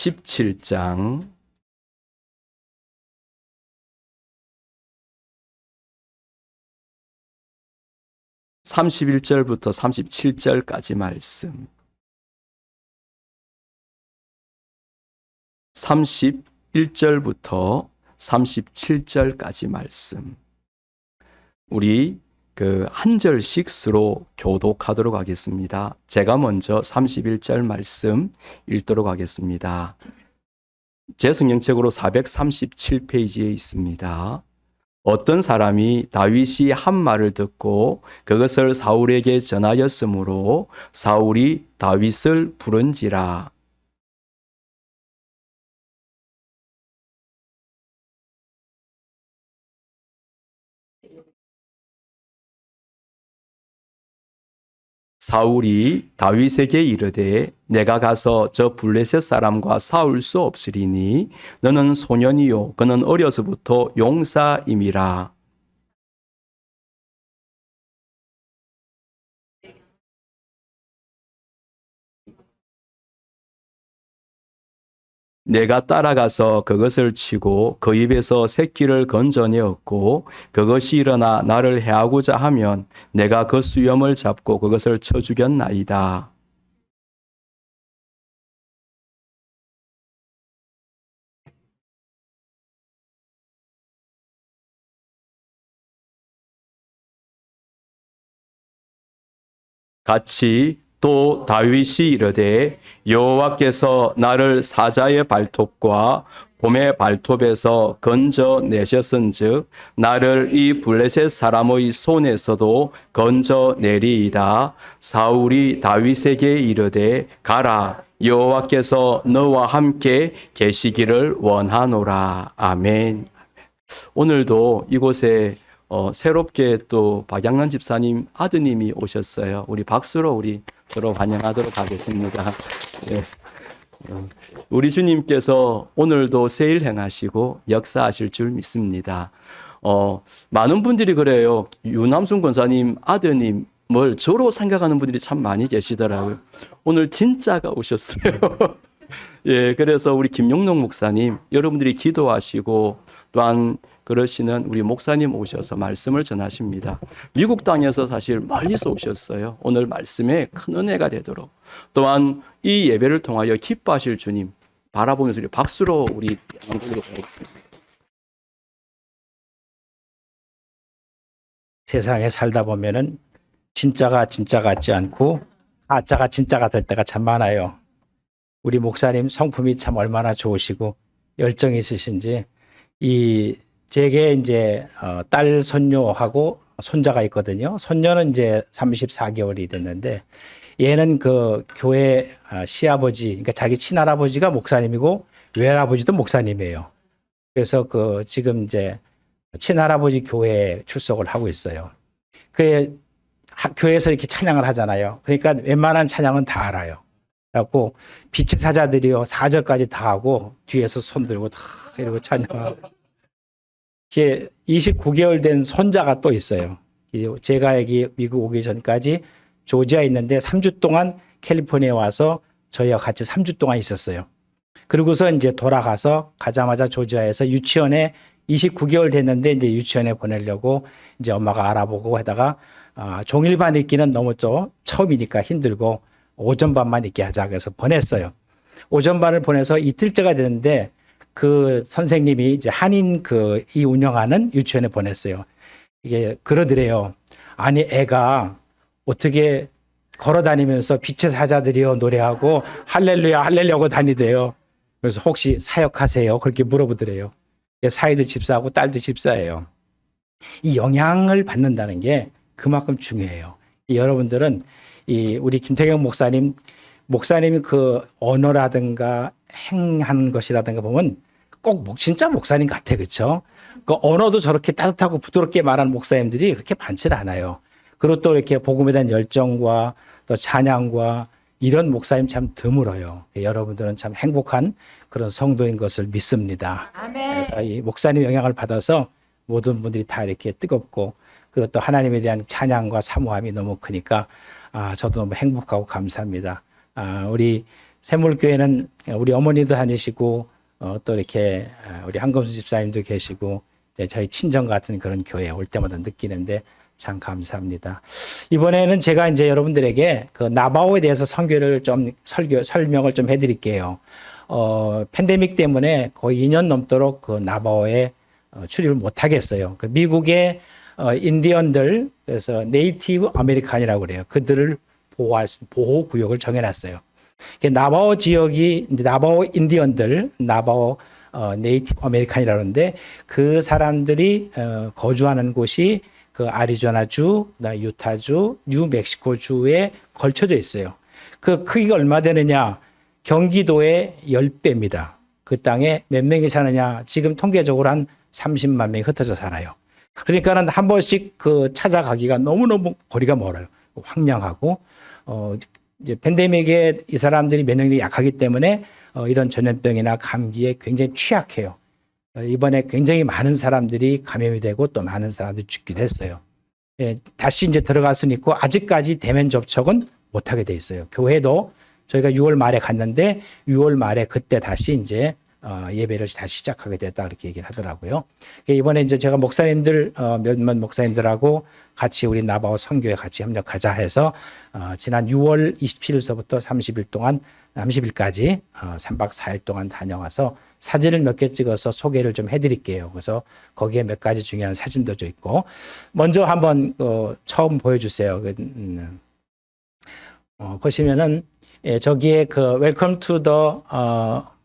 17장 31절부터 37절까지 말씀. 31절부터 37절까지 말씀. 우리 한 절씩 서로 교독하도록 하겠습니다. 제가 먼저 31절 말씀 읽도록 하겠습니다. 제 성경책으로 437페이지에 있습니다. 어떤 사람이 다윗이 한 말을 듣고 그것을 사울에게 전하였으므로 사울이 다윗을 부른지라. 사울이 다윗에게 이르되 내가 가서 저 블레셋 사람과 싸울 수 없으리니 너는 소년이요 그는 어려서부터 용사임이라. 내가 따라가서 그것을 치고 그 입에서 새끼를 건져내었고 그것이 일어나 나를 해하고자 하면 내가 그 수염을 잡고 그것을 쳐 죽였나이다. 같이 또 다윗이 이르되 여호와께서 나를 사자의 발톱과 곰의 발톱에서 건져내셨은즉 나를 이 블레셋 사람의 손에서도 건져내리이다. 사울이 다윗에게 이르되 가라 여호와께서 너와 함께 계시기를 원하노라. 아멘. 오늘도 이곳에 새롭게 또 박양란 집사님 아드님이 오셨어요. 우리 박수로 우리 서로 환영하도록 하겠습니다. 네. 우리 주님께서 오늘도 새 일 행하시고 역사하실 줄 믿습니다. 많은 분들이 그래요. 유남순 권사님 아드님을 저로 생각하는 분들이 참 많이 계시더라고요. 오늘 진짜가 오셨어요. 예, 그래서 우리 김용록 목사님, 여러분들이 기도하시고 또한 그러시는 우리 목사님 오셔서 말씀을 전하십니다. 미국 땅에서 사실 멀리서 오셨어요. 오늘 말씀에 큰 은혜가 되도록. 또한 이 예배를 통하여 기뻐하실 주님 바라보면서 우리 박수로 우리 영광드리도록 하겠습니다. 세상에 살다 보면은 진짜가 진짜 같지 않고 가짜가 진짜가 될 때가 참 많아요. 우리 목사님 성품이 참 얼마나 좋으시고 열정이 있으신지 제게 이제 딸 손녀하고 손자가 있거든요. 손녀는 이제 34개월이 됐는데 얘는 그 교회 시아버지, 그러니까 자기 친할아버지가 목사님이고 외할아버지도 목사님이에요. 그래서 지금 이제 친할아버지 교회에 출석을 하고 있어요. 교회에서 이렇게 찬양을 하잖아요. 그러니까 웬만한 찬양은 다 알아요. 그래갖고 빛의 사자들이요 4절까지 다 하고 뒤에서 손 들고 다 이러고 찬양하고. 29개월 된 손자가 또 있어요. 제가 여기 미국 오기 전까지 조지아에 있는데 3주 동안 캘리포니아에 와서 저희와 같이 3주 동안 있었어요. 그러고서 이제 돌아가서 가자마자 조지아에서 유치원에 29개월 됐는데 이제 유치원에 보내려고 이제 엄마가 알아보고 하다가 종일반 있기는 너무 좀 처음이니까 힘들고 오전반만 있게 하자 그래서 보냈어요. 오전반을 보내서 이틀째가 됐는데 그 선생님이 이제 한인 이 운영하는 유치원에 보냈어요. 이게 그러더래요. 아니 애가 어떻게 걸어 다니면서 빛의 사자들이요 노래하고 할렐루야 할렐루야 하고 다니대요. 그래서 혹시 사역하세요? 그렇게 물어보더래요. 사이도 집사하고 딸도 집사예요. 이 영향을 받는다는 게 그만큼 중요해요. 여러분들은 우리 김태경 목사님이 그 언어라든가 행하는 것이라든가 보면 꼭 진짜 목사님 같아, 그렇죠? 그 언어도 저렇게 따뜻하고 부드럽게 말하는 목사님들이 그렇게 많지 않아요. 그리고 또 이렇게 복음에 대한 열정과 또 찬양과 이런 목사님 참 드물어요. 여러분들은 참 행복한 그런 성도인 것을 믿습니다. 아멘. 그래서 이 목사님 영향을 받아서 모든 분들이 다 이렇게 뜨겁고 그리고 또 하나님에 대한 찬양과 사모함이 너무 크니까 저도 너무 행복하고 감사합니다. 우리 샘물교회는 우리 어머니도 다니시고 또 이렇게 우리 한검수 집사님도 계시고 저희 친정 같은 그런 교회에 올 때마다 느끼는데 참 감사합니다. 이번에는 제가 이제 여러분들에게 그 나바오에 대해서 설명을 좀 해드릴게요. 팬데믹 때문에 거의 2년 넘도록 그 나바오에 출입을 못 하겠어요. 그 미국의 인디언들, 그래서 네이티브 아메리칸이라고 그래요. 그들을 보호 구역을 정해놨어요. 나바오 지역이 이제 나바오 인디언들, 나바오 네이티브 아메리칸이라고 하는데 그 사람들이 거주하는 곳이 그 아리조나주, 유타주, 뉴멕시코주에 걸쳐져 있어요. 그 크기가 얼마 되느냐? 경기도의 10배입니다. 그 땅에 몇 명이 사느냐? 지금 통계적으로 한 30만 명이 흩어져 살아요. 그러니까는 한 번씩 그 찾아가기가 너무너무 거리가 멀어요. 황량하고, 이제 팬데믹에 이 사람들이 면역력이 약하기 때문에 이런 전염병이나 감기에 굉장히 취약해요. 이번에 굉장히 많은 사람들이 감염이 되고 또 많은 사람들이 죽기도 했어요. 예, 다시 이제 들어갈 수는 있고 아직까지 대면 접촉은 못하게 돼 있어요. 교회도 저희가 6월 말에 갔는데 6월 말에 그때 다시 이제 예배를 다시 시작하게 됐다 그렇게 얘기를 하더라고요. 이번에 이제 제가 목사님들 몇몇 목사님들하고 같이 우리 나바오 선교에 같이 협력하자 해서 지난 6월 27일서부터 30일 동안 30일까지 3박 4일 동안 다녀와서 사진을 몇 개 찍어서 소개를 좀 해드릴게요. 그래서 거기에 몇 가지 중요한 사진도 좀 있고 먼저 한번 처음 보여주세요. 보시면은 저기에 그 Welcome to the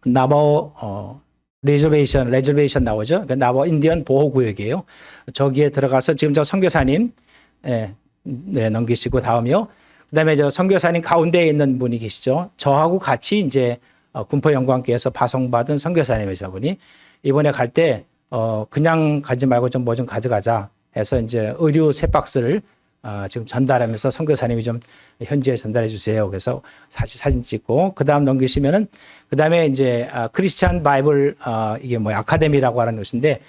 나바오 레저베이션 나오죠. 그 나바오 인디언 보호구역이에요. 저기에 들어가서 지금 저 선교사님 넘기시고 다음이요. 그다음에 저 선교사님 가운데에 있는 분이 계시죠. 저하고 같이 이제 군포영광교회에서 파송받은 선교사님이죠. 저분이 이번에 갈 때 그냥 가지 말고 좀 뭐 좀 가져가자 해서 이제 의류 3박스를 지금 전달하면서 선교사님이 좀 현지에 전달해 주세요. 그래서 사진 찍고 그다음 넘기시면은 그다음에 이제 크리스찬 바이블 이게 뭐 아카데미라고 하는 곳인데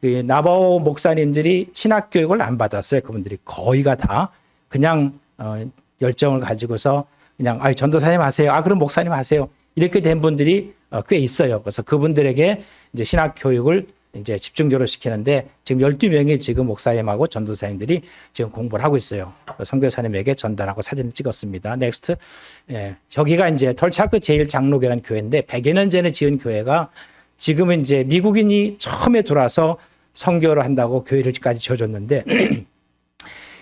그 나바오 목사님들이 신학 교육을 안 받았어요. 그분들이 거의가 다 그냥 열정을 가지고서 그냥 전도사님 하세요. 그럼 목사님 하세요. 이렇게 된 분들이 꽤 있어요. 그래서 그분들에게 이제 신학 교육을 이제 집중적으로 시키는데 지금 12명의 지금 목사님하고 전도사님들이 지금 공부를 하고 있어요. 선교사님에게 전달하고 사진을 찍었습니다. 넥스트. 예, 여기가 이제 털차크 제일장로교라는 교회인데 100여 년 전에 지은 교회가 지금은 이제 미국인이 처음에 들어와서 선교를 한다고 교회를까지 지어줬는데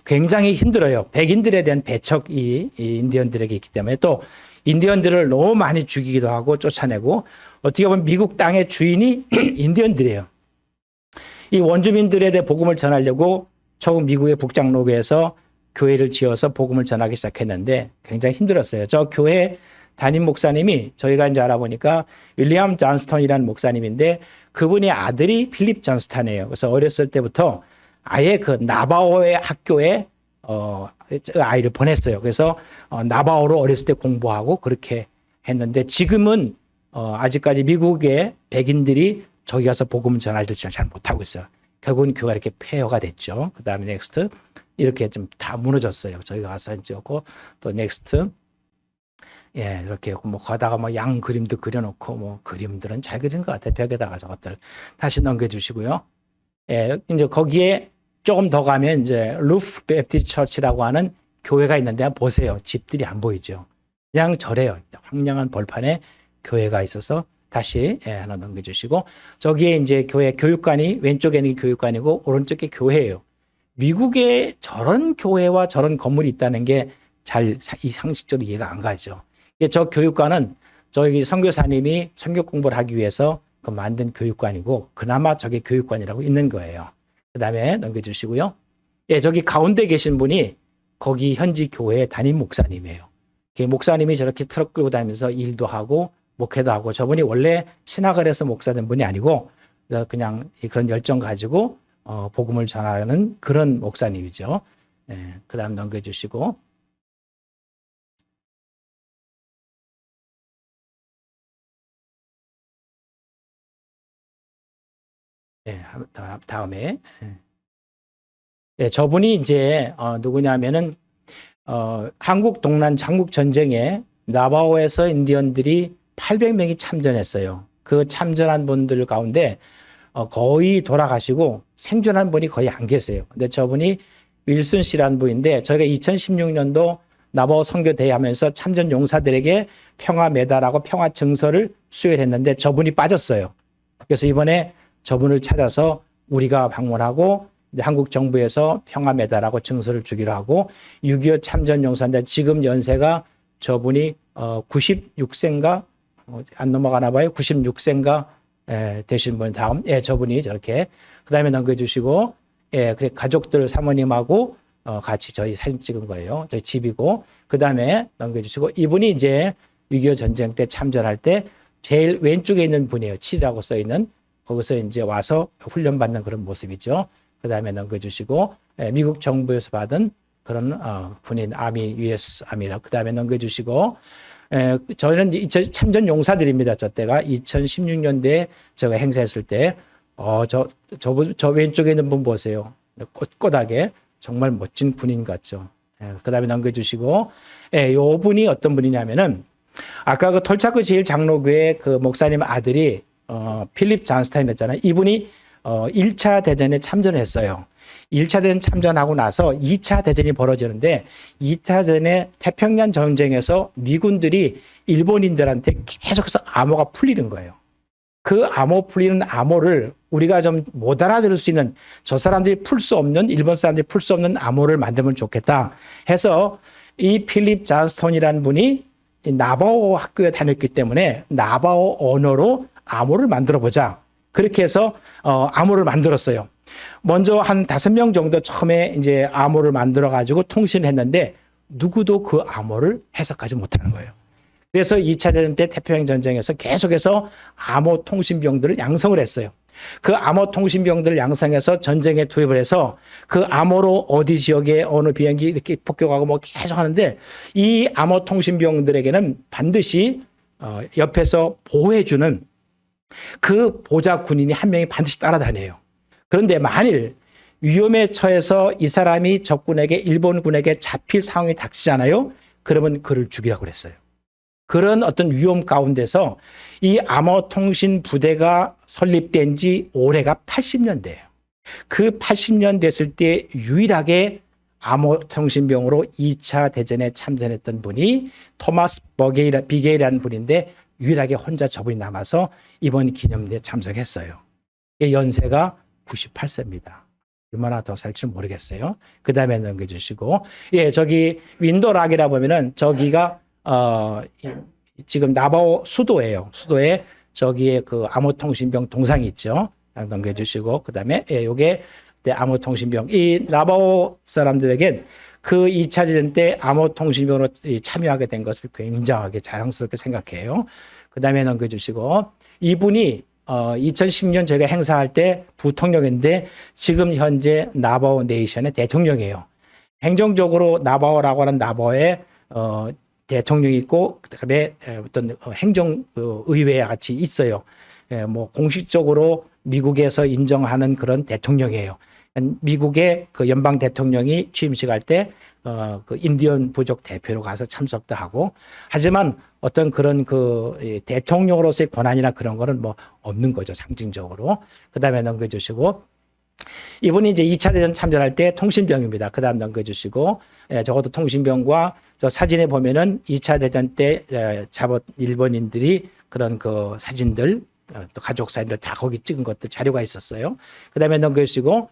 굉장히 힘들어요. 백인들에 대한 배척이 인디언들에게 있기 때문에 또 인디언들을 너무 많이 죽이기도 하고 쫓아내고 어떻게 보면 미국 땅의 주인이 인디언들이에요. 이 원주민들에 대해 복음을 전하려고 처음 미국의 북장로교에서 교회를 지어서 복음을 전하기 시작했는데 굉장히 힘들었어요. 저 교회 담임 목사님이 저희가 이제 알아보니까 윌리엄 존스턴이라는 목사님인데 그분의 아들이 필립 존스턴이에요. 그래서 어렸을 때부터 아예 그 나바오의 학교에 아이를 보냈어요. 그래서 나바오로 어렸을 때 공부하고 그렇게 했는데 지금은 아직까지 미국의 백인들이 저기 가서 복음 전하지를 잘 못하고 있어요. 결국은 교회가 이렇게 폐허가 됐죠. 그 다음에 넥스트. 이렇게 좀 다 무너졌어요. 저희가 가서 이제 오고 또 넥스트. 예, 이렇게 뭐 가다가 뭐 양 그림도 그려놓고 뭐 그림들은 잘 그린 것 같아요. 벽에다가 저것들 다시 넘겨주시고요. 예, 이제 거기에 조금 더 가면 이제 루프 베프티스트 처치라고 하는 교회가 있는데 한번 보세요. 집들이 안 보이죠. 그냥 저래요. 황량한 벌판에 교회가 있어서 다시 하나 넘겨주시고 저기에 이제 교회 교육관이 왼쪽에 있는 게 교육관이고 오른쪽에 교회예요. 미국에 저런 교회와 저런 건물이 있다는 게 잘 이 상식적으로 이해가 안 가죠. 저 교육관은 저기 선교사님이 선교 공부를 하기 위해서 그 만든 교육관이고 그나마 저게 교육관이라고 있는 거예요. 그 다음에 넘겨주시고요. 예, 저기 가운데 계신 분이 거기 현지 교회 담임 목사님이에요. 목사님이 저렇게 트럭 끌고 다니면서 일도 하고 목회도 하고 저분이 원래 신학을 해서 목사된 분이 아니고 그냥 그런 열정 가지고 복음을 전하는 그런 목사님이죠. 예, 그 다음 넘겨주시고 예, 다음에 예, 저분이 이제 누구냐면은 한국 동란 장국 전쟁에 나바오에서 인디언들이 800명이 참전했어요. 그 참전한 분들 가운데 거의 돌아가시고 생존한 분이 거의 안 계세요. 근데 저분이 윌슨 씨라는 분인데 저희가 2016년도 나바오 선교 대회하면서 참전 용사들에게 평화 메달하고 평화 증서를 수여했는데 저분이 빠졌어요. 그래서 이번에 저분을 찾아서 우리가 방문하고 한국 정부에서 평화 메달하고 증서를 주기로 하고 6.25 참전 용사인데 지금 연세가 저분이 96세인가 안 넘어가나 봐요. 96세인가 되신 분 다음 저분이 저렇게 그다음에 넘겨주시고 그래 가족들 사모님하고 같이 저희 사진 찍은 거예요. 저희 집이고 그다음에 넘겨주시고 이분이 이제 6.25 전쟁 때 참전할 때 제일 왼쪽에 있는 분이에요. 7이라고 써 있는 거기서 이제 와서 훈련받는 그런 모습이죠. 그다음에 넘겨주시고 미국 정부에서 받은 그런 군인 아미 US 아미라 그다음에 넘겨주시고 저희는 참전 용사들입니다. 저 때가 2016년도에 제가 행사했을 때 저 왼쪽에 있는 분 보세요. 꼿꼿하게 정말 멋진 군인 같죠. 그다음에 넘겨주시고 요 분이 어떤 분이냐면은 아까 그 톨차크 제일 장로교회 그 목사님 아들이 필립 잔스타인이었잖아요. 이분이 1차 대전에 참전했어요. 1차 대전 참전하고 나서 2차 대전이 벌어지는데 2차 대전의 태평양 전쟁에서 미군들이 일본인들한테 계속해서 암호가 풀리는 거예요. 그 암호 풀리는 암호를 우리가 좀 못 알아들을 수 있는 저 사람들이 풀 수 없는 일본 사람들이 풀 수 없는 암호를 만들면 좋겠다 해서 이 필립 잔스톤이라는 분이 나바오 학교에 다녔기 때문에 나바오 언어로 암호를 만들어 보자. 그렇게 해서 암호를 만들었어요. 먼저 한 5명 정도 처음에 이제 암호를 만들어 가지고 통신했는데 누구도 그 암호를 해석하지 못하는 거예요. 그래서 2차 대전 때 태평양 전쟁에서 계속해서 암호 통신병들을 양성을 했어요. 그 암호 통신병들을 양성해서 전쟁에 투입을 해서 그 암호로 어디 지역에 어느 비행기 이렇게 폭격하고 뭐 계속 하는데 이 암호 통신병들에게는 반드시 옆에서 보호해주는 그 보좌 군인이 한 명이 반드시 따라다녀요. 그런데 만일 위험에 처해서 이 사람이 적군에게 일본군에게 잡힐 상황이 닥치잖아요. 그러면 그를 죽이라고 그랬어요. 그런 어떤 위험 가운데서 이 암호 통신 부대가 설립된 지 올해가 80년대예요. 그 80년 됐을 때 유일하게 암호 통신병으로 2차 대전에 참전했던 분이 토마스 비게이라는 분인데 유일하게 혼자 저분이 남아서 이번 기념대에 참석했어요. 연세가 98세입니다. 얼마나 더 살지 모르겠어요. 그 다음에 넘겨주시고, 저기 윈도락이라 보면은 저기가 지금 나바오 수도예요. 수도에 저기에 그 암호통신병 동상이 있죠. 넘겨주시고, 그 다음에 요게 암호통신병. 이 나바오 사람들에겐 그 2차 대전 때 암호통신병으로 참여하게 된 것을 굉장하게 자랑스럽게 생각해요. 그 다음에 넘겨주시고, 이분이 2010년 저희가 행사할 때 부통령인데 지금 현재 나바오 네이션의 대통령이에요. 행정적으로 나바오라고 하는 나바오의 대통령이 있고 그다음에 어떤 행정의회와 같이 있어요. 뭐 공식적으로 미국에서 인정하는 그런 대통령이에요. 미국의 그 연방 대통령이 취임식 할 때 그 인디언 부족 대표로 가서 참석도 하고 하지만 어떤 그런 그 대통령으로서의 권한이나 그런 거는 뭐 없는 거죠. 상징적으로. 그다음에 넘겨주시고 이분이 이제 2차 대전 참전할 때 통신병입니다. 그다음 넘겨주시고 적어도 통신병과 저 사진에 보면은 2차 대전 때 잡은 일본인들이 그런 그 사진들 또 가족 사진들 다 거기 찍은 것들 자료가 있었어요. 그다음에 넘겨주시고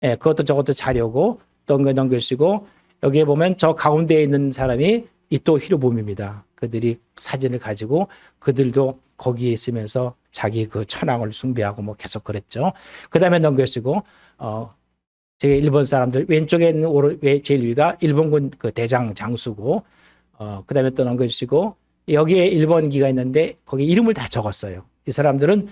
그것도 저것도 자료고 또 넘겨주시고 여기에 보면 저 가운데에 있는 사람이 이토 히로부미입니다. 그들이 사진을 가지고 그들도 거기에 있으면서 자기 그 천황을 숭배하고 뭐 계속 그랬죠. 그 다음에 넘겨주시고 제 일본 사람들 왼쪽에 있는 제일 위가 일본군 그 대장 장수고 그 다음에 또 넘겨주시고 여기에 일본기가 있는데 거기 이름을 다 적었어요. 이 사람들은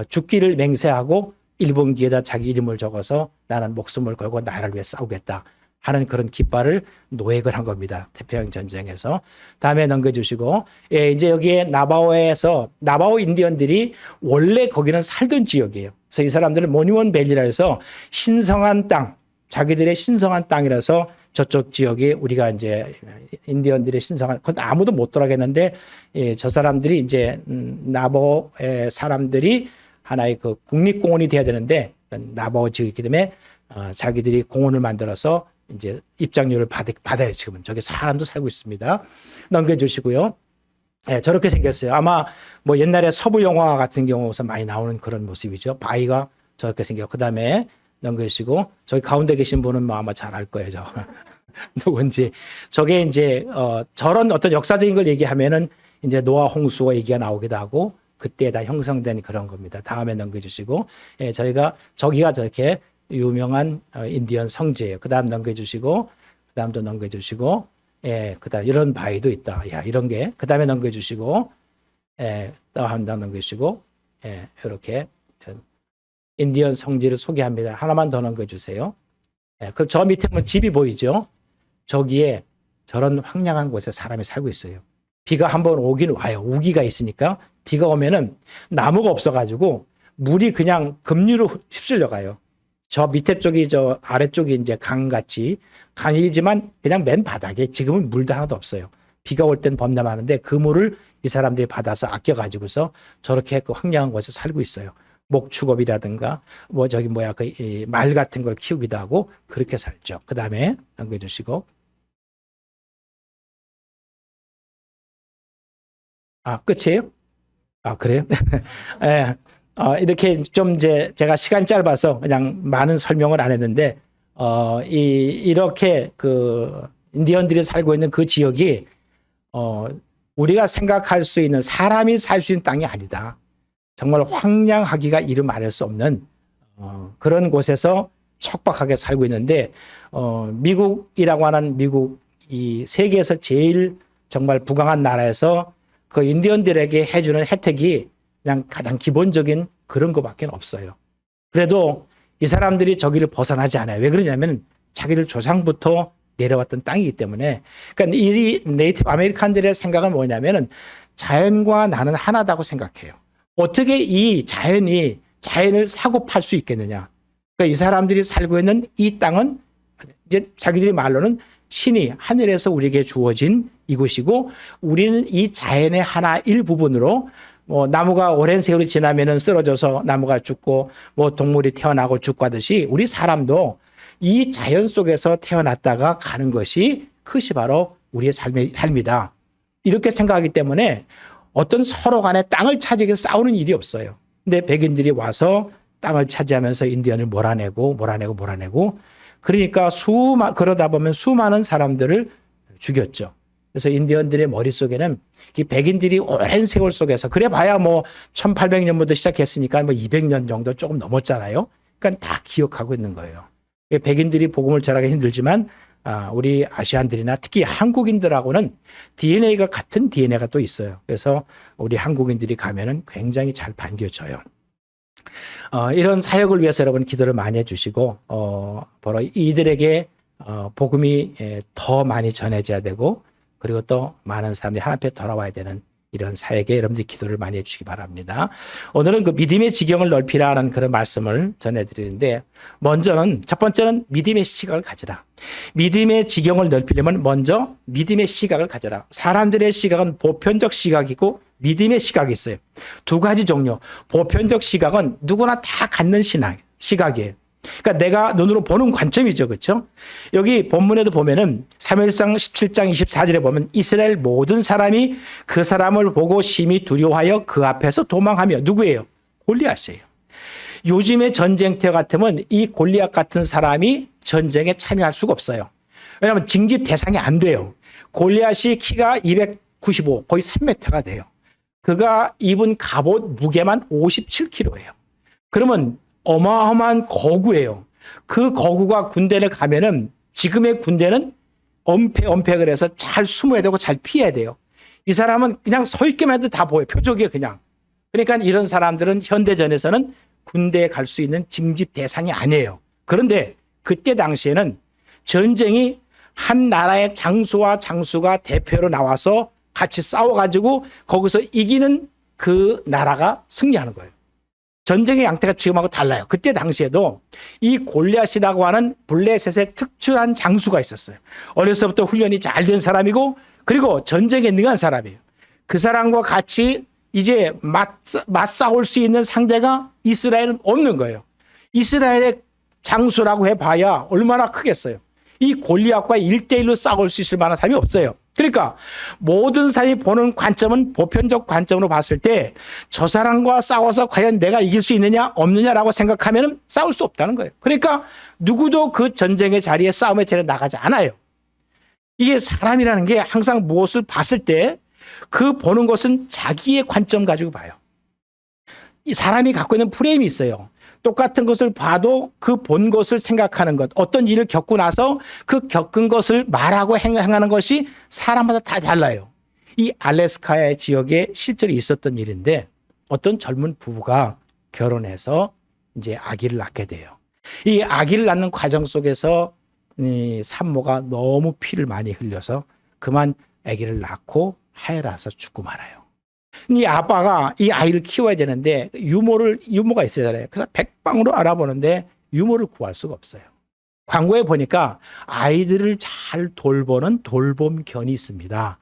죽기를 맹세하고 일본기에다 자기 이름을 적어서 나는 목숨을 걸고 나라를 위해 싸우겠다 하는 그런 깃발을 노획을 한 겁니다. 태평양 전쟁에서. 다음에 넘겨주시고 이제 여기에 나바오에서 나바오 인디언들이 원래 거기는 살던 지역이에요. 그래서 이 사람들은 모니먼 밸리라 해서 신성한 땅, 자기들의 신성한 땅이라서 저쪽 지역에 우리가 이제 인디언들의 신성한, 그건 아무도 못 돌아가겠는데, 예, 저 사람들이 이제, 나보의 사람들이 하나의 그 국립공원이 돼야 되는데, 나보 지역이기 때문에, 자기들이 공원을 만들어서 이제 입장료를 받아요. 지금은. 저기 사람도 살고 있습니다. 넘겨주시고요. 예, 저렇게 생겼어요. 아마 뭐 옛날에 서부 영화 같은 경우에서 많이 나오는 그런 모습이죠. 바위가 저렇게 생겨. 그 다음에 넘겨주시고, 저기 가운데 계신 분은 뭐 아마 잘 알 거예요. 저. 누군지. 저게 이제, 저런 어떤 역사적인 걸 얘기하면은 이제 노아 홍수가 얘기가 나오기도 하고, 그때 다 형성된 그런 겁니다. 다음에 넘겨주시고, 예, 저기가 저렇게 유명한 인디언 성지예요. 그 다음 넘겨주시고, 그 다음도 넘겨주시고, 예, 그 다음 이런 바위도 있다. 야, 이런 게. 그 다음에 넘겨주시고, 예, 또 한 번 넘겨주시고, 예, 이렇게 인디언 성지를 소개합니다. 하나만 더 넘겨주세요. 예, 그럼 저 밑에 보면 집이 보이죠? 저기에 저런 황량한 곳에 사람이 살고 있어요. 비가 한번 오긴 와요. 우기가 있으니까 비가 오면은 나무가 없어가지고 물이 그냥 급류로 휩쓸려 가요. 저 밑에 쪽이 저 아래쪽이 이제 강같이 강이지만 그냥 맨 바닥에 지금은 물도 하나도 없어요. 비가 올 땐 범람하는데 그 물을 이 사람들이 받아서 아껴가지고서 저렇게 그 황량한 곳에 살고 있어요. 목축업이라든가 뭐 저기 뭐야 그 말 같은 걸 키우기도 하고 그렇게 살죠. 그 다음에 넘겨주시고. 아, 끝이에요? 아, 그래요? 예. 이렇게 좀 이제 제가 시간이 짧아서 그냥 많은 설명을 안 했는데, 이렇게 그 인디언들이 살고 있는 그 지역이, 우리가 생각할 수 있는 사람이 살 수 있는 땅이 아니다. 정말 황량하기가 이름 아닐 수 없는, 그런 곳에서 척박하게 살고 있는데, 미국이라고 하는 미국 이 세계에서 제일 정말 부강한 나라에서 그 인디언들에게 해주는 혜택이 그냥 가장 기본적인 그런 것밖에 없어요. 그래도 이 사람들이 저기를 벗어나지 않아요. 왜 그러냐면 자기들 조상부터 내려왔던 땅이기 때문에. 그러니까 이 네이티브 아메리칸들의 생각은 뭐냐면은 자연과 나는 하나다고 생각해요. 어떻게 이 자연을 사고 팔 수 있겠느냐. 그러니까 이 사람들이 살고 있는 이 땅은 이제 자기들이 말로는 신이 하늘에서 우리에게 주어진 이곳이고 우리는 이 자연의 하나 일부분으로 뭐 나무가 오랜 세월이 지나면은 쓰러져서 나무가 죽고 뭐 동물이 태어나고 죽고 하듯이 우리 사람도 이 자연 속에서 태어났다가 가는 것이 그것이 바로 우리의 삶이다. 이렇게 생각하기 때문에 어떤 서로 간에 땅을 차지하기 위해서 싸우는 일이 없어요. 근데 백인들이 와서 땅을 차지하면서 인디언을 몰아내고 그러니까 그러다 보면 수많은 사람들을 죽였죠. 그래서 인디언들의 머릿속에는 이 백인들이 오랜 세월 속에서 그래 봐야 뭐 1800년부터 시작했으니까 뭐 200년 정도 조금 넘었잖아요. 그러니까 다 기억하고 있는 거예요. 백인들이 복음을 전하기 힘들지만 우리 아시안들이나 특히 한국인들하고는 DNA가 같은 DNA가 또 있어요. 그래서 우리 한국인들이 가면은 굉장히 잘 반겨져요. 이런 사역을 위해서 여러분 기도를 많이 해주시고 바로 이들에게 복음이 더 많이 전해져야 되고 그리고 또 많은 사람들이 하나님 앞에 돌아와야 되는 이런 사역에 여러분들이 기도를 많이 해주시기 바랍니다. 오늘은 그 믿음의 지경을 넓히라는 그런 말씀을 전해드리는데 먼저는 첫 번째는 믿음의 시각을 가져라. 믿음의 지경을 넓히려면 먼저 믿음의 시각을 가져라. 사람들의 시각은 보편적 시각이고 믿음의 시각이 있어요. 두 가지 종류. 보편적 시각은 누구나 다 갖는 시각이에요. 그러니까 내가 눈으로 보는 관점이죠. 그렇죠? 여기 본문에도 보면은 사무엘상 17장 24절에 보면 이스라엘 모든 사람이 그 사람을 보고 심히 두려워하여 그 앞에서 도망하며 누구예요? 골리앗이에요. 요즘의 전쟁터 같으면 이 골리앗 같은 사람이 전쟁에 참여할 수가 없어요. 왜냐하면 징집 대상이 안 돼요. 골리앗이 키가 295 거의 3m가 돼요. 그가 입은 갑옷 무게만 57kg예요. 그러면 어마어마한 거구예요. 그 거구가 군대를 가면은 지금의 군대는 엄폐 그래서 잘 숨어야 되고 잘 피해야 돼요. 이 사람은 그냥 서 있기만 해도 다 보여요. 표적이에요, 그냥. 그러니까 이런 사람들은 현대전에서는 군대에 갈 수 있는 징집 대상이 아니에요. 그런데 그때 당시에는 전쟁이 한 나라의 장수와 장수가 대표로 나와서 같이 싸워가지고 거기서 이기는 그 나라가 승리하는 거예요. 전쟁의 양태가 지금하고 달라요. 그때 당시에도 이 골리앗이라고 하는 블레셋의 특출한 장수가 있었어요. 어려서부터 훈련이 잘 된 사람이고 그리고 전쟁에 능한 사람이에요. 그 사람과 같이 이제 맞싸울 수 있는 상대가 이스라엘은 없는 거예요. 이스라엘의 장수라고 해봐야 얼마나 크겠어요. 이 골리앗과 1대1로 싸울 수 있을 만한 사람이 없어요. 그러니까 모든 사람이 보는 관점은 보편적 관점으로 봤을 때 저 사람과 싸워서 과연 내가 이길 수 있느냐 없느냐라고 생각하면 싸울 수 없다는 거예요. 그러니까 누구도 그 전쟁의 자리에 싸움에 제대로 나가지 않아요. 이게 사람이라는 게 항상 무엇을 봤을 때 그 보는 것은 자기의 관점 가지고 봐요. 이 사람이 갖고 있는 프레임이 있어요. 똑같은 것을 봐도 그 본 것을 생각하는 것, 어떤 일을 겪고 나서 그 겪은 것을 말하고 행하는 것이 사람마다 다 달라요. 이 알래스카의 지역에 실제로 있었던 일인데 어떤 젊은 부부가 결혼해서 이제 아기를 낳게 돼요. 이 아기를 낳는 과정 속에서 이 산모가 너무 피를 많이 흘려서 그만 아기를 낳고 하혈해서 죽고 말아요. 이 아빠가 이 아이를 키워야 되는데 유모가 있어야 하잖아요. 그래서 백방으로 알아보는데 유모를 구할 수가 없어요. 광고에 보니까 아이들을 잘 돌보는 돌봄견이 있습니다.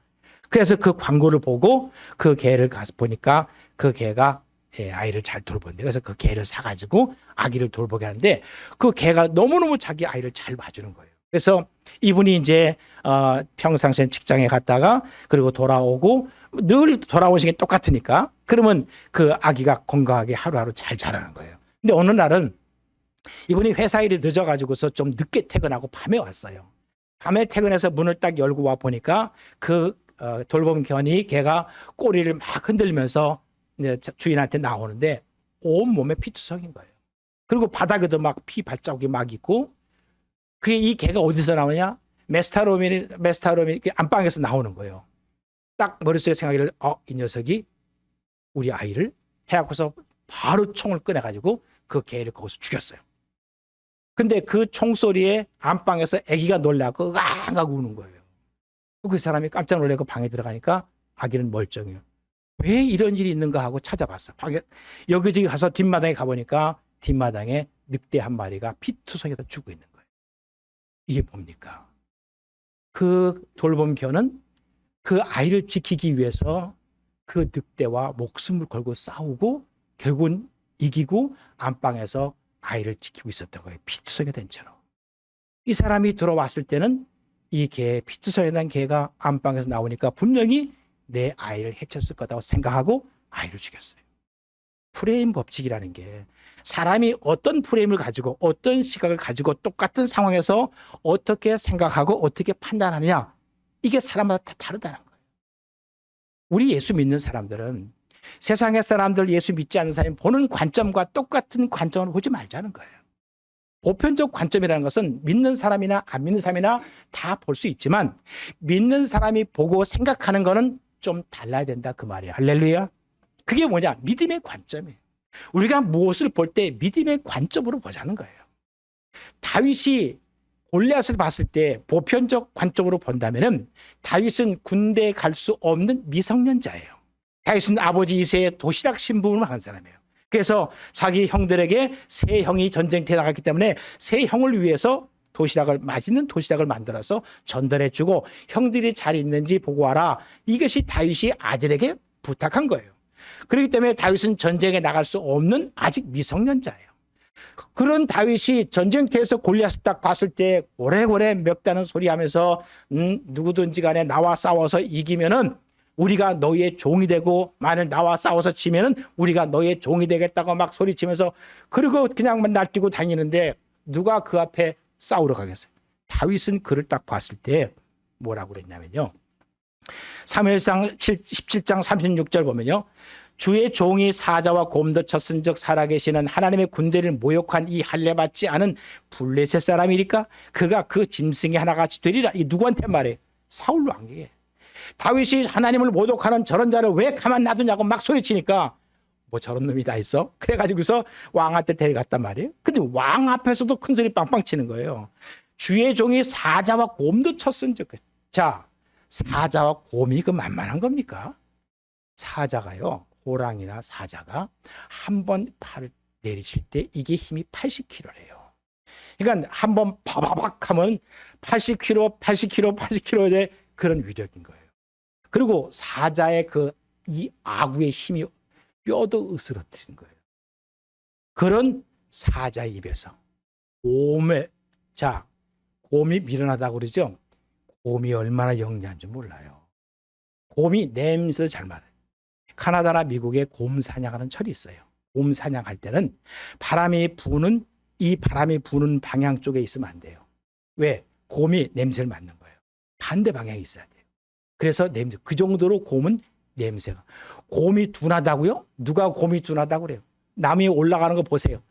그래서 그 광고를 보고 그 개를 가서 보니까 그 개가 아이를 잘 돌본대. 그래서 그 개를 사가지고 아기를 돌보게 하는데 그 개가 너무너무 자기 아이를 잘 봐주는 거예요. 그래서 이분이 이제 평상시에 직장에 갔다가 그리고 돌아오고 늘 돌아오시는 게 똑같으니까 그러면 그 아기가 건강하게 하루하루 잘 자라는 거예요. 근데 어느 날은 이분이 회사 일이 늦어가지고서 좀 늦게 퇴근하고 밤에 왔어요. 밤에 퇴근해서 문을 딱 열고 와 보니까 그 돌봄견이 걔가 꼬리를 막 흔들면서 주인한테 나오는데 온몸에 피투성인 거예요. 그리고 바닥에도 막 피 발자국이 막 있고 그게 이 개가 어디서 나오냐? 메스타로민이 안방에서 나오는 거예요. 딱 머릿속에 생각을 이 녀석이 우리 아이를 해갖고서 바로 총을 꺼내가지고 그 개를 거기서 죽였어요. 근데 그 총소리에 안방에서 아기가 놀라고 으앙 하고 우는 거예요. 그 사람이 깜짝 놀라고 방에 들어가니까 아기는 멀쩡해요. 왜 이런 일이 있는가 하고 찾아봤어. 방에 여기저기 가서 뒷마당에 가보니까 뒷마당에 늑대 한 마리가 피투성에서 죽고 있는 거예요. 이게 뭡니까? 그 돌봄견은 그 아이를 지키기 위해서 그 늑대와 목숨을 걸고 싸우고 결국은 이기고 안방에서 아이를 지키고 있었던 거예요. 피투성이 된 채로. 이 사람이 들어왔을 때는 이 개, 피투성이 난 개가 안방에서 나오니까 분명히 내 아이를 해쳤을 거라고 생각하고 아이를 죽였어요. 프레임 법칙이라는 게 사람이 어떤 프레임을 가지고 어떤 시각을 가지고 똑같은 상황에서 어떻게 생각하고 어떻게 판단하느냐, 이게 사람마다 다 다르다는 거예요. 우리 예수 믿는 사람들은 세상의 사람들, 예수 믿지 않는 사람이 보는 관점과 똑같은 관점을 보지 말자는 거예요. 보편적 관점이라는 것은 믿는 사람이나 안 믿는 사람이나 다 볼 수 있지만 믿는 사람이 보고 생각하는 거는 좀 달라야 된다 그 말이에요. 할렐루야. 그게 뭐냐? 믿음의 관점이에요. 우리가 무엇을 볼 때 믿음의 관점으로 보자는 거예요. 다윗이 골리앗을 봤을 때 보편적 관점으로 본다면은 다윗은 군대에 갈 수 없는 미성년자예요. 다윗은 아버지 이새의 도시락 신분을 한 사람이에요. 그래서 자기 형들에게 세 형이 전쟁터에 나갔기 때문에 세 형을 위해서 맛있는 도시락을 만들어서 전달해주고 형들이 잘 있는지 보고 와라. 이것이 다윗이 아들에게 부탁한 거예요. 그렇기 때문에 다윗은 전쟁에 나갈 수 없는 아직 미성년자예요. 그런 다윗이 전쟁터에서 골리앗을 딱 봤을 때 오래오래 멱다는 소리 하면서 누구든지 간에 나와 싸워서 이기면은 우리가 너희의 종이 되고 만일 나와 싸워서 지면은 우리가 너희의 종이 되겠다고 막 소리치면서 그리고 그냥만 날뛰고 다니는데 누가 그 앞에 싸우러 가겠어요? 다윗은 그를 딱 봤을 때 뭐라고 그랬냐면요. 사무엘상 17장 36절 보면요. 주의 종이 사자와 곰도 쳤은즉 살아계시는 하나님의 군대를 모욕한 이 할례받지 않은 블레셋 사람이니까 그가 그 짐승이 하나같이 되리라. 이 누구한테 말해? 사울 왕에게. 다윗이 하나님을 모독하는 저런 자를 왜 가만 놔두냐고 막 소리치니까 뭐 저런 놈이 다 있어? 그래가지고서 왕한테 데려갔단 말이에요. 근데 왕 앞에서도 큰 소리 빵빵 치는 거예요. 주의 종이 사자와 곰도 쳤은즉. 자, 사자와 곰이 그 만만한 겁니까? 사자가요, 호랑이나 사자가 한 번 팔을 내리칠 때 이게 힘이 80kg래요. 그러니까 한번 바바박 하면 80kg, 80kg, 80kg의 그런 위력인 거예요. 그리고 사자의 이 아구의 힘이 뼈도 으스러뜨린 거예요. 그런 사자의 입에서 곰이 미련하다고 그러죠. 곰이 얼마나 영리한지 몰라요. 곰이 냄새도 잘 맡아요. 카나다나 미국에 곰 사냥하는 철이 있어요. 곰 사냥할 때는 바람이 부는 방향 쪽에 있으면 안 돼요. 왜? 곰이 냄새를 맡는 거예요. 반대 방향에 있어야 돼요. 그래서 그 정도로 곰은 냄새가. 곰이 둔하다고요? 누가 곰이 둔하다고 그래요? 나무 위에 올라가는 거 보세요.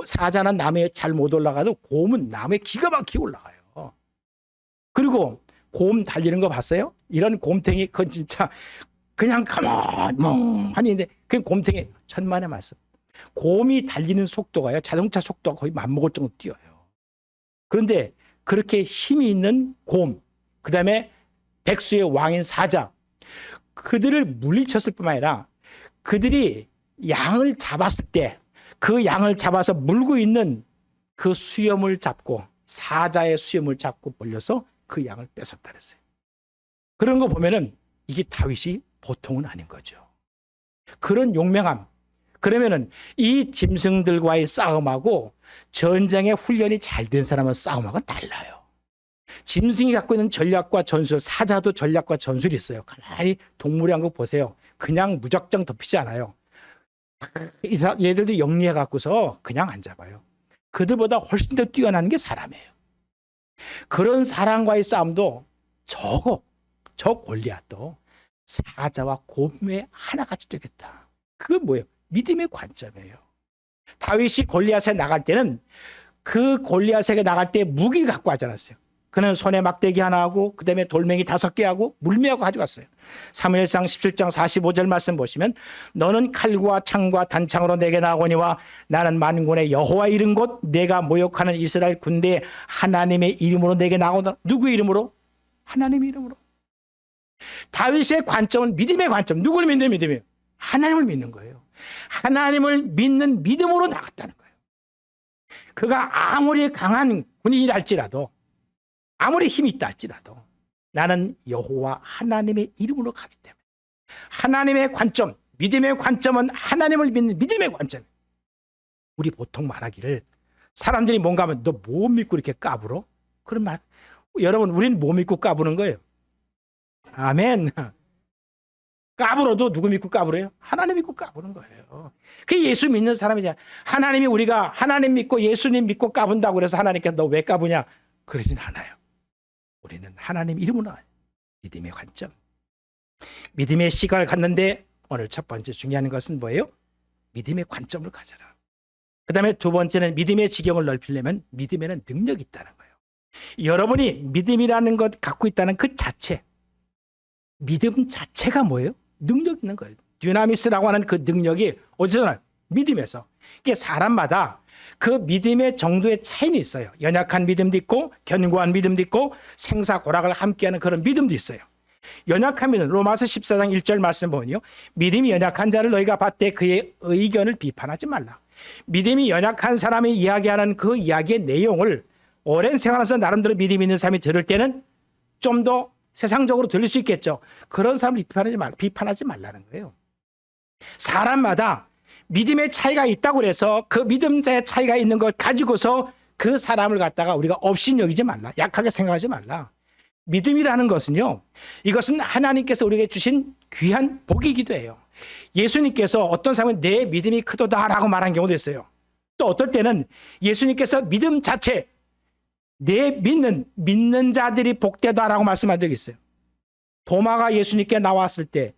사자는 나무에 잘 못 올라가도 곰은 나무에 기가 막히게 올라가요. 그리고 곰 달리는 거 봤어요? 이런 곰탱이 그건 진짜 그냥 가만히 있는데 그 곰탱이 천만의 말씀. 곰이 달리는 속도가요. 자동차 속도가 거의 맞먹을 정도 뛰어요. 그런데 그렇게 힘이 있는 곰, 그다음에 백수의 왕인 사자, 그들을 물리쳤을 뿐만 아니라 그들이 양을 잡았을 때 그 양을 잡아서 물고 있는 그 수염을 잡고 사자의 수염을 잡고 벌려서 그 양을 뺏었다 그랬어요. 그런 거 보면은 이게 다윗이 보통은 아닌 거죠. 그런 용맹함. 그러면은 이 짐승들과의 싸움하고 전쟁의 훈련이 잘 된 사람은 싸움하고는 달라요. 짐승이 갖고 있는 전략과 전술, 사자도 전략과 전술이 있어요. 가만히 동물의 왕국 보세요. 그냥 무작정 덮이지 않아요. 얘들도 영리해 갖고서 그냥 안 잡아요. 그들보다 훨씬 더 뛰어난 게 사람이에요. 그런 사람과의 싸움도 저 골리앗도 사자와 곰의 하나같이 되겠다. 그건 뭐예요? 믿음의 관점이에요. 다윗이 골리앗에 나갈 때는 그 골리앗에게 나갈 때 무기를 갖고 하지 않았어요. 그는 손에 막대기 하나 하고 그다음에 돌멩이 5개 하고 물매하고 가져갔어요. 사무엘상 17장 45절 말씀 보시면 너는 칼과 창과 단창으로 내게 나오거니와 나는 만군의 여호와 이른 곳 내가 모욕하는 이스라엘 군대의 하나님의 이름으로 내게 나오노라. 누구의 이름으로? 하나님의 이름으로. 다윗의 관점은 믿음의 관점. 누구를 믿는 믿음이에요? 하나님을 믿는 거예요. 하나님을 믿는 믿음으로 나갔다는 거예요. 그가 아무리 강한 군인이랄지라도 아무리 힘이 있다 할지라도 나는 여호와 하나님의 이름으로 가기 때문에 하나님의 관점, 믿음의 관점은 하나님을 믿는 믿음의 관점. 우리 보통 말하기를 사람들이 뭔가 하면 너 뭐 믿고 이렇게 까불어? 그런 말. 여러분 우리는 뭐 믿고 까부는 거예요? 아멘. 까불어도 누구 믿고 까불어요? 하나님 믿고 까부는 거예요. 그게 예수 믿는 사람이잖아. 하나님이 우리가 하나님 믿고 예수님 믿고 까분다고 그래서 하나님께서 너 왜 까부냐? 그러진 않아요. 우리는 하나님 이름으로 믿음의 관점. 믿음의 시각을 갖는데 오늘 첫 번째 중요한 것은 뭐예요? 믿음의 관점을 가져라. 그 다음에 두 번째는 믿음의 지경을 넓히려면 믿음에는 능력이 있다는 거예요. 여러분이 믿음이라는 것 갖고 있다는 그 자체, 믿음 자체가 뭐예요? 능력 있는 거예요. dynamis라고 하는 그 능력이 어디서 나요? 믿음에서. 이게 사람마다 그 믿음의 정도의 차이는 있어요. 연약한 믿음도 있고 견고한 믿음도 있고 생사고락을 함께하는 그런 믿음도 있어요. 연약한 믿음, 로마서 14장 1절 말씀 보면요. 믿음이 연약한 자를 너희가 봤되 그의 의견을 비판하지 말라. 믿음이 연약한 사람이 이야기하는 그 이야기의 내용을 오랜 생활에서 나름대로 믿음 있는 사람이 들을 때는 좀 더 세상적으로 들릴 수 있겠죠. 그런 사람을 비판하지 말라는 거예요. 사람마다 믿음의 차이가 있다고 해서 그 믿음의 차이가 있는 것 가지고서 그 사람을 갖다가 우리가 업신여기지 말라. 약하게 생각하지 말라. 믿음이라는 것은요. 이것은 하나님께서 우리에게 주신 귀한 복이기도 해요. 예수님께서 어떤 사람은 내 믿음이 크도다라고 말한 경우도 있어요. 또 어떨 때는 예수님께서 믿음 자체 내 믿는 자들이 복되다라고 말씀한 적이 있어요. 도마가 예수님께 나왔을 때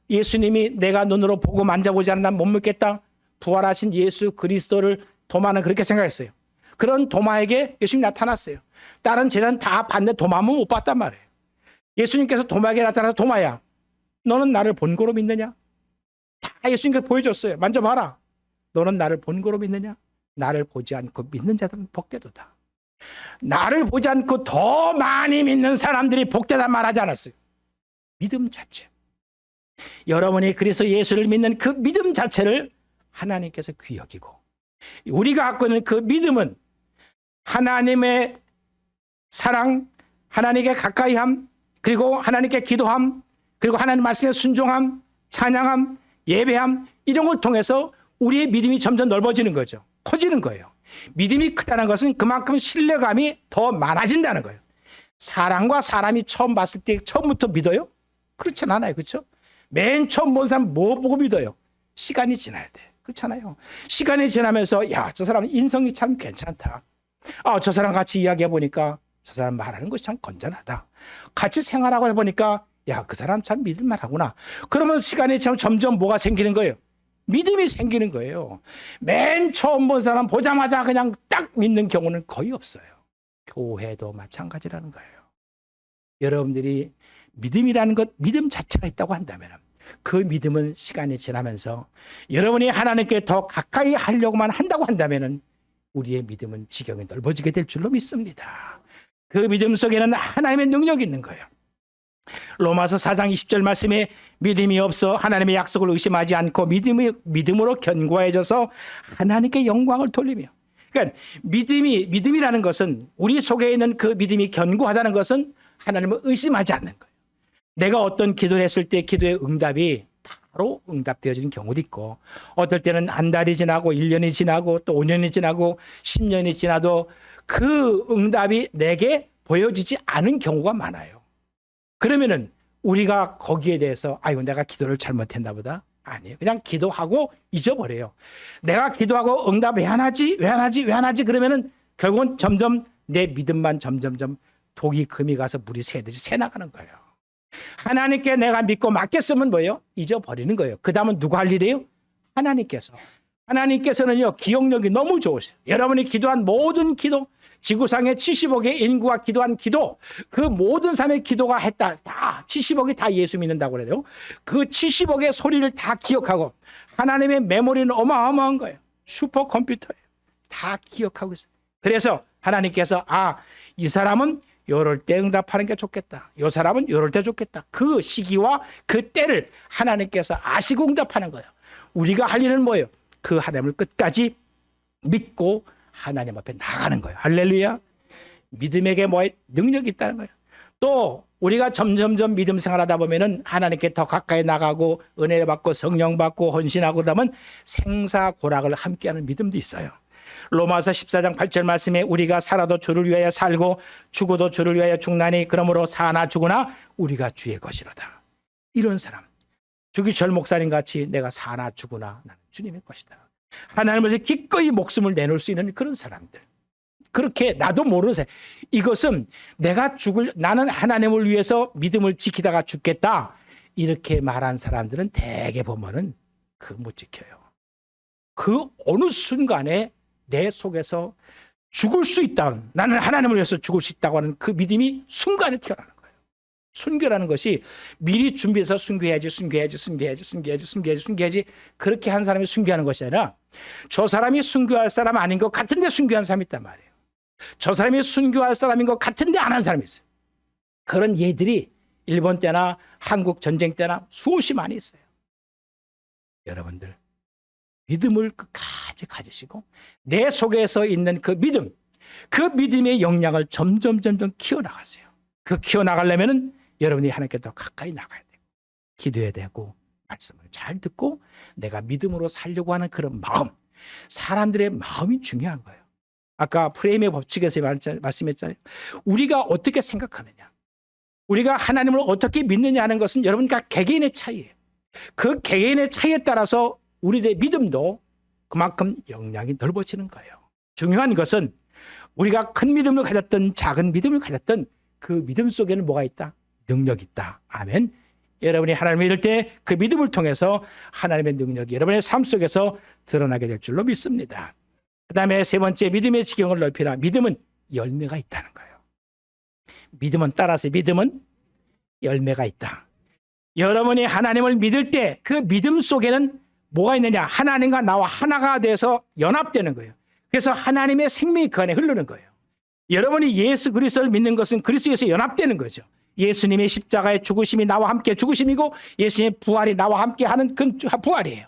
예수님이 내가 눈으로 보고 만져보지 않으면 난 못 믿겠다. 부활하신 예수 그리스도를 도마는 그렇게 생각했어요. 그런 도마에게 예수님이 나타났어요. 다른 제자는 다 봤는데 도마는 못 봤단 말이에요. 예수님께서 도마에게 나타나서 도마야 너는 나를 본고로 믿느냐? 다 예수님께서 보여줬어요. 만져봐라. 너는 나를 본고로 믿느냐? 나를 보지 않고 믿는 자들은 복되도다. 나를 보지 않고 더 많이 믿는 사람들이 복되다 말하지 않았어요. 믿음 자체. 여러분이 그래서 예수를 믿는 그 믿음 자체를 하나님께서 귀 여기고 우리가 갖고 있는 그 믿음은 하나님의 사랑, 하나님께 가까이함, 그리고 하나님께 기도함, 그리고 하나님 말씀에 순종함, 찬양함, 예배함, 이런 걸 통해서 우리의 믿음이 점점 넓어지는 거죠. 커지는 거예요. 믿음이 크다는 것은 그만큼 신뢰감이 더 많아진다는 거예요. 사람과 사람이 처음 봤을 때 처음부터 믿어요? 그렇진 않아요. 그렇죠? 맨 처음 본 사람 뭐 보고 믿어요? 시간이 지나야 돼. 그렇잖아요. 시간이 지나면서 야, 저 사람 인성이 참 괜찮다. 아, 저 사람 같이 이야기해 보니까 저 사람 말하는 것이 참 건전하다. 같이 생활하고 해보니까 야, 그 사람 참 믿을만하구나. 그러면 시간이 점점 뭐가 생기는 거예요? 믿음이 생기는 거예요. 맨 처음 본 사람 보자마자 그냥 딱 믿는 경우는 거의 없어요. 교회도 마찬가지라는 거예요. 여러분들이 믿음이라는 것, 믿음 자체가 있다고 한다면 그 믿음은 시간이 지나면서 여러분이 하나님께 더 가까이 하려고만 한다고 한다면 우리의 믿음은 지경이 넓어지게 될 줄로 믿습니다. 그 믿음 속에는 하나님의 능력이 있는 거예요. 로마서 4장 20절 말씀에 믿음이 없어 하나님의 약속을 의심하지 않고 믿음으로 견고해져서 하나님께 영광을 돌리며, 그러니까 믿음이라는 것은 우리 속에 있는 그 믿음이 견고하다는 것은 하나님을 의심하지 않는 거예요. 내가 어떤 기도를 했을 때 기도의 응답이 바로 응답되어지는 경우도 있고, 어떨 때는 한 달이 지나고 1년이 지나고 또 5년이 지나고 10년이 지나도 그 응답이 내게 보여지지 않은 경우가 많아요. 그러면은 우리가 거기에 대해서 아이고 내가 기도를 잘못했나 보다. 아니에요. 그냥 기도하고 잊어버려요. 내가 기도하고 응답 왜 안 하지? 그러면은 결국은 점점 내 믿음만 점점점 독이 금이 가서 물이 새듯이 새나가는 거예요. 하나님께 내가 믿고 맡겼으면 뭐예요? 잊어버리는 거예요. 그 다음은 누가 할 일이에요? 하나님께서는요, 기억력이 너무 좋으세요. 여러분이 기도한 모든 기도, 지구상의 70억의 인구가 기도한 기도, 그 모든 사람의 기도가 했다. 다 70억이 다 예수 믿는다고 그래요. 그 70억의 소리를 다 기억하고, 하나님의 메모리는 어마어마한 거예요. 슈퍼컴퓨터예요. 다 기억하고 있어요. 그래서 하나님께서 이 사람은 요럴 때 응답하는 게 좋겠다. 요 사람은 요럴 때 좋겠다. 그 시기와 그 때를 하나님께서 아시고 응답하는 거예요. 우리가 할 일은 뭐예요? 그 하나님을 끝까지 믿고 하나님 앞에 나가는 거예요. 할렐루야. 믿음에게 뭐에 능력이 있다는 거예요. 또 우리가 점점점 믿음 생활하다 보면은 하나님께 더 가까이 나가고 은혜 받고 성령 받고 헌신하고 그러면 생사고락을 함께하는 믿음도 있어요. 로마서 14장 8절 말씀에 우리가 살아도 주를 위하여 살고 죽어도 주를 위하여 죽나니 그러므로 사나 죽으나 우리가 주의 것이로다. 이런 사람, 주기철 목사님 같이 내가 사나 죽으나 나는 주님의 것이다. 하나님을 위해서 기꺼이 목숨을 내놓을 수 있는 그런 사람들. 그렇게 나도 모르는 사람. 이것은 나는 하나님을 위해서 믿음을 지키다가 죽겠다. 이렇게 말한 사람들은 대개 보면은 못 지켜요. 그 어느 순간에 내 속에서 죽을 수 있다. 나는 하나님을 위해서 죽을 수 있다고 하는 그 믿음이 순간에 튀어나오는 거예요. 순교라는 것이 미리 준비해서 순교해야지 그렇게 한 사람이 순교하는 것이 아니라 저 사람이 순교할 사람 아닌 것 같은데 순교한 사람이 있단 말이에요. 저 사람이 순교할 사람인 것 같은데 안 한 사람이 있어요. 그런 예들이 일본 때나 한국 전쟁 때나 수없이 많이 있어요. 여러분들 믿음을 끝까지 가지시고 내 속에서 있는 그 믿음의 역량을 점점 키워나가세요. 그 키워나가려면은 여러분이 하나님께 더 가까이 나가야 되고 기도해야 되고 말씀을 잘 듣고 내가 믿음으로 살려고 하는 그런 마음, 사람들의 마음이 중요한 거예요. 아까 프레임의 법칙에서 말씀했잖아요. 우리가 어떻게 생각하느냐, 우리가 하나님을 어떻게 믿느냐 하는 것은 여러분과 개개인의 차이예요. 그 개개인의 차이에 따라서 우리의 믿음도 그만큼 역량이 넓어지는 거예요. 중요한 것은 우리가 큰 믿음을 가졌던 작은 믿음을 가졌던 그 믿음 속에는 뭐가 있다? 능력이 있다. 아멘. 여러분이 하나님을 믿을 때 그 믿음을 통해서 하나님의 능력이 여러분의 삶 속에서 드러나게 될 줄로 믿습니다. 그 다음에 세 번째, 믿음의 지경을 넓히라. 믿음은 열매가 있다는 거예요. 믿음은 열매가 있다. 여러분이 하나님을 믿을 때 그 믿음 속에는 뭐가 있느냐? 하나님과 나와 하나가 돼서 연합되는 거예요. 그래서 하나님의 생명이 그 안에 흐르는 거예요. 여러분이 예수 그리스도를 믿는 것은 그리스도에서 연합되는 거죠. 예수님의 십자가의 죽으심이 나와 함께 죽으심이고 예수님의 부활이 나와 함께 하는 그 부활이에요.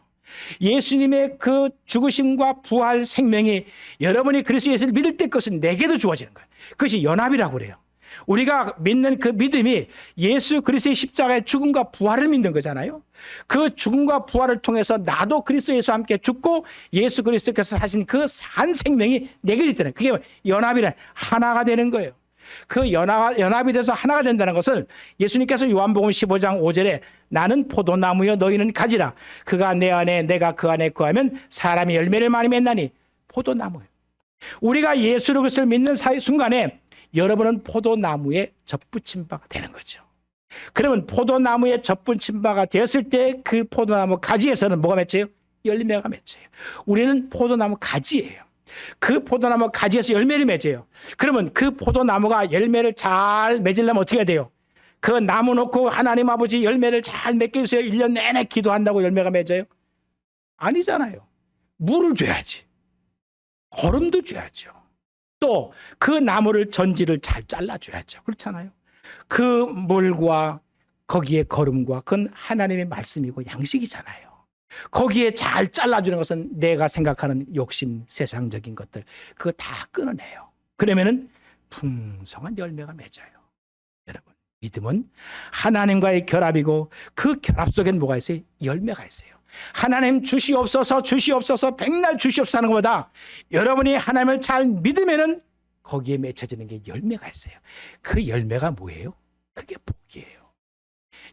예수님의 그 죽으심과 부활 생명이 여러분이 그리스도 예수를 믿을 때 것은 내게도 주어지는 거예요. 그것이 연합이라고 그래요. 우리가 믿는 그 믿음이 예수 그리스도의 십자가의 죽음과 부활을 믿는 거잖아요. 그 죽음과 부활을 통해서 나도 그리스도 예수와 함께 죽고 예수 그리스도께서 사신 그 산 생명이 내게 있다는, 그게 연합이란 하나가 되는 거예요. 그 연합이 돼서 하나가 된다는 것을 예수님께서 요한복음 15장 5절에 나는 포도나무여 너희는 가지라. 그가 내 안에 내가 그 안에 거하면 사람이 열매를 많이 맺나니. 포도나무예요. 우리가 예수 그리스도를 믿는 순간에 여러분은 포도나무에 접붙인 바가 되는 거죠. 그러면 포도나무에 접붙인 바가 되었을 때 그 포도나무 가지에서는 뭐가 맺혀요? 열매가 맺혀요. 우리는 포도나무 가지예요. 그 포도나무 가지에서 열매를 맺어요. 그러면 그 포도나무가 열매를 잘 맺으려면 어떻게 해야 돼요? 그 나무 놓고 하나님 아버지 열매를 잘 맺게 해주세요. 1년 내내 기도한다고 열매가 맺어요? 아니잖아요. 물을 줘야지. 거름도 줘야죠. 또 그 나무를 전지를 잘 잘라줘야죠. 그렇잖아요. 그 물과 거기에 거름과 그건 하나님의 말씀이고 양식이잖아요. 거기에 잘 잘라주는 것은 내가 생각하는 욕심, 세상적인 것들 그거 다 끊어내요. 그러면은 풍성한 열매가 맺어요. 여러분, 믿음은 하나님과의 결합이고 그 결합 속엔 뭐가 있어요? 열매가 있어요. 하나님 주시옵소서 주시옵소서 백날 주시옵소서 하는 것보다 여러분이 하나님을 잘 믿으면은 거기에 맺혀지는 게 열매가 있어요. 그 열매가 뭐예요? 그게 복이에요.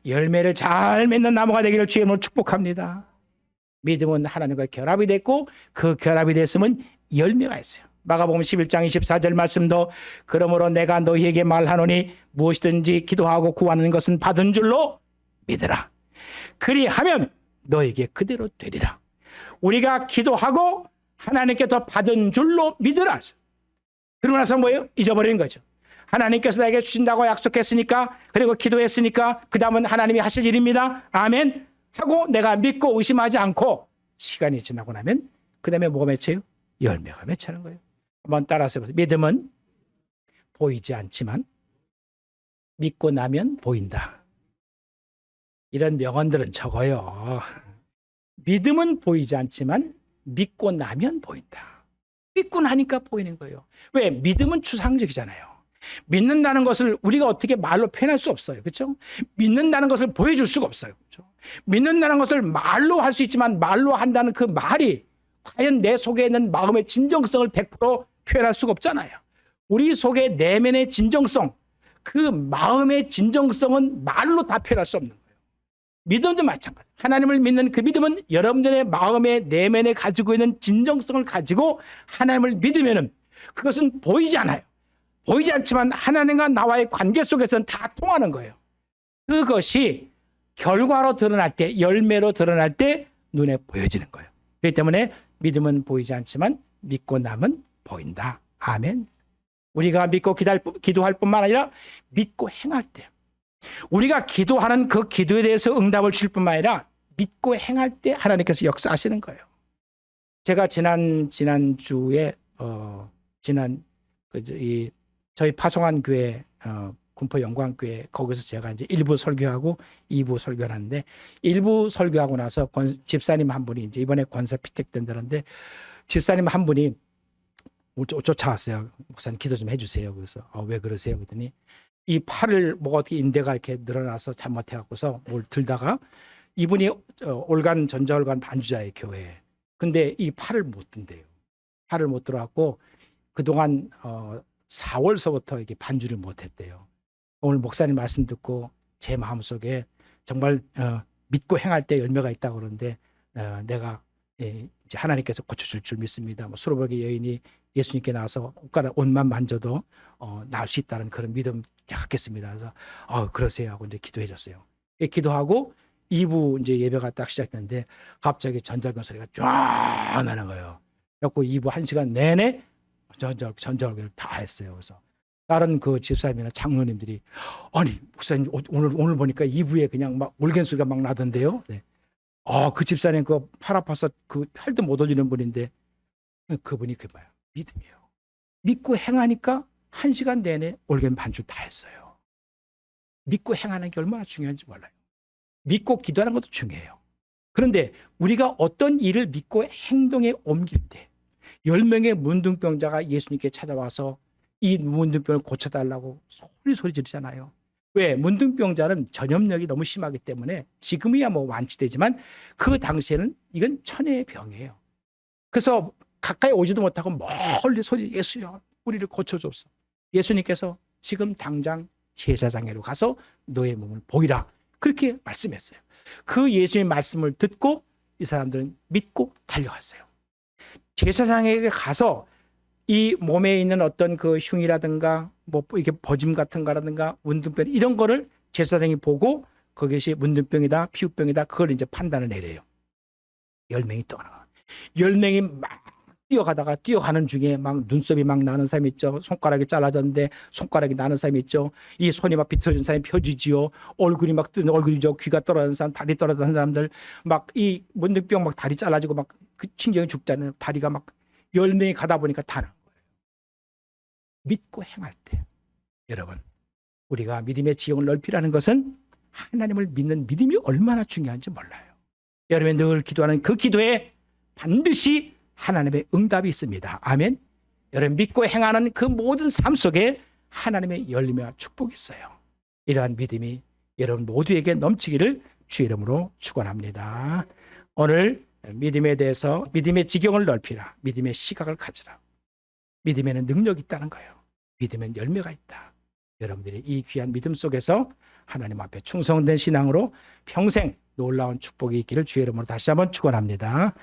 열매를 잘 맺는 나무가 되기를 주의 이름으로 축복합니다. 믿음은 하나님과 결합이 됐고 그 결합이 됐으면 열매가 있어요. 마가복음 11장 24절 말씀도 그러므로 내가 너희에게 말하노니 무엇이든지 기도하고 구하는 것은 받은 줄로 믿으라. 그리하면 너에게 그대로 되리라. 우리가 기도하고 하나님께 더 받은 줄로 믿으라. 그러고 나서 뭐예요? 잊어버리는 거죠. 하나님께서 나에게 주신다고 약속했으니까, 그리고 기도했으니까 그 다음은 하나님이 하실 일입니다. 아멘 하고 내가 믿고 의심하지 않고 시간이 지나고 나면 그 다음에 뭐가 맺혀요? 열매가 맺히는 거예요. 한번 따라서 해보세요. 믿음은 보이지 않지만 믿고 나면 보인다. 이런 명언들은 적어요. 믿음은 보이지 않지만 믿고 나면 보인다. 믿고 나니까 보이는 거예요. 왜? 믿음은 추상적이잖아요. 믿는다는 것을 우리가 어떻게 말로 표현할 수 없어요. 그렇죠? 믿는다는 것을 보여줄 수가 없어요. 그렇죠? 믿는다는 것을 말로 할 수 있지만 말로 한다는 그 말이 과연 내 속에 있는 마음의 진정성을 100% 표현할 수가 없잖아요. 우리 속의 내면의 진정성, 그 마음의 진정성은 말로 다 표현할 수 없는 거예요. 믿음도 마찬가지. 하나님을 믿는 그 믿음은 여러분들의 마음의 내면에 가지고 있는 진정성을 가지고 하나님을 믿으면은 그것은 보이지 않아요. 보이지 않지만 하나님과 나와의 관계 속에서는 다 통하는 거예요. 그것이 결과로 드러날 때, 열매로 드러날 때 눈에 보여지는 거예요. 그렇기 때문에 믿음은 보이지 않지만 믿고 나면 보인다. 아멘. 우리가 믿고 기도할 뿐만 아니라 믿고 행할 때, 우리가 기도하는 그 기도에 대해서 응답을 줄 뿐만 아니라 믿고 행할 때 하나님께서 역사하시는 거예요. 제가 지난주에 저희 파송한 교회 군포 영광교회 거기서 제가 이제 1부 설교하고 2부 설교를 하는데 1부 설교하고 나서 집사님 한 분이 이제 이번에 권사 피택된다는데 집사님 한 분이 쫓아왔어요. 목사님 기도 좀 해주세요. 그래서 왜 그러세요? 그랬더니 이 팔을 뭐가 어떻게 인대가 이렇게 늘어나서 잘못해갖고서 뭘 들다가 이분이 전자올간 반주자의 교회에. 근데 이 팔을 못 든대요. 팔을 못 들어갖고 그동안 4월서부터 이게 반주를 못했대요. 오늘 목사님 말씀 듣고 제 마음속에 정말 믿고 행할 때 열매가 있다고 그러는데 내가 이제 하나님께서 고쳐줄 줄 믿습니다. 수로벌기 여인이 예수님께 나와서 옷만 만져도 나을 수 있다는 그런 믿음 갖겠습니다. 그래서 그러세요 하고 이제 기도해 줬어요. 기도하고 2부 이제 예배가 딱 시작했는데 갑자기 전자올경 소리가 쫙 나는 거예요. 그래서 2부 1시간 내내 전자올경을 다 했어요. 그래서 다른 그 집사님이나 장로님들이 아니 목사님 오늘 보니까 2부에 그냥 막 올겐 소리가 막 나던데요. 네. 그 집사님 그 팔 아파서 그 팔도 못 올리는 분인데 그분이 그 봐요. 믿음이에요. 믿고 행하니까 1시간 내내 올겐 반주 다 했어요. 믿고 행하는 게 얼마나 중요한지 몰라요. 믿고 기도하는 것도 중요해요. 그런데 우리가 어떤 일을 믿고 행동에 옮길 때 10명의 문둥병자가 예수님께 찾아와서 이 문둥병을 고쳐달라고 소리 지르잖아요. 왜? 문둥병자는 전염력이 너무 심하기 때문에 지금이야 뭐 완치되지만 그 당시에는 이건 천혜의 병이에요. 그래서 가까이 오지도 못하고 멀리 소리 예수여 우리를 고쳐줘서 예수님께서 지금 당장 제사장에로 가서 너의 몸을 보이라 그렇게 말씀했어요. 그 예수님의 말씀을 듣고 이 사람들은 믿고 달려갔어요. 제사장에게 가서 이 몸에 있는 어떤 그 흉이라든가 뭐 이게 버짐 같은 거라든가 문둥병 이런 거를 제사장이 보고 그것이 문둥병이다 피부병이다 그걸 이제 판단을 내려요. 10명이 떠나가 10명이 막 뛰어가는 중에 막 눈썹이 막 나는 사람이 있죠. 손가락이 잘라졌는데 손가락이 나는 사람이 있죠. 이 손이 막 비틀어진 사람이 펴지지요. 얼굴이 막 뜨는 얼굴이죠. 귀가 떨어지는 사람, 다리 떨어지는 사람들 막 이 문둥병 막 다리 잘라지고 막 그 신경이 죽잖아요. 다리가 막 10명이 가다 보니까 다는 거예요. 믿고 행할 때 여러분 우리가 믿음의 지형을 넓히라는 것은 하나님을 믿는 믿음이 얼마나 중요한지 몰라요. 여러분이 늘 기도하는 그 기도에 반드시 하나님의 응답이 있습니다. 아멘. 여러분 믿고 행하는 그 모든 삶 속에 하나님의 열림과 축복이 있어요. 이러한 믿음이 여러분 모두에게 넘치기를 주의 이름으로 축원합니다. 오늘 믿음에 대해서 믿음의 지경을 넓히라. 믿음의 시각을 가지라. 믿음에는 능력이 있다는 거예요. 믿음엔 열매가 있다. 여러분들이 이 귀한 믿음 속에서 하나님 앞에 충성된 신앙으로 평생 놀라운 축복이 있기를 주의 이름으로 다시 한번 축원합니다.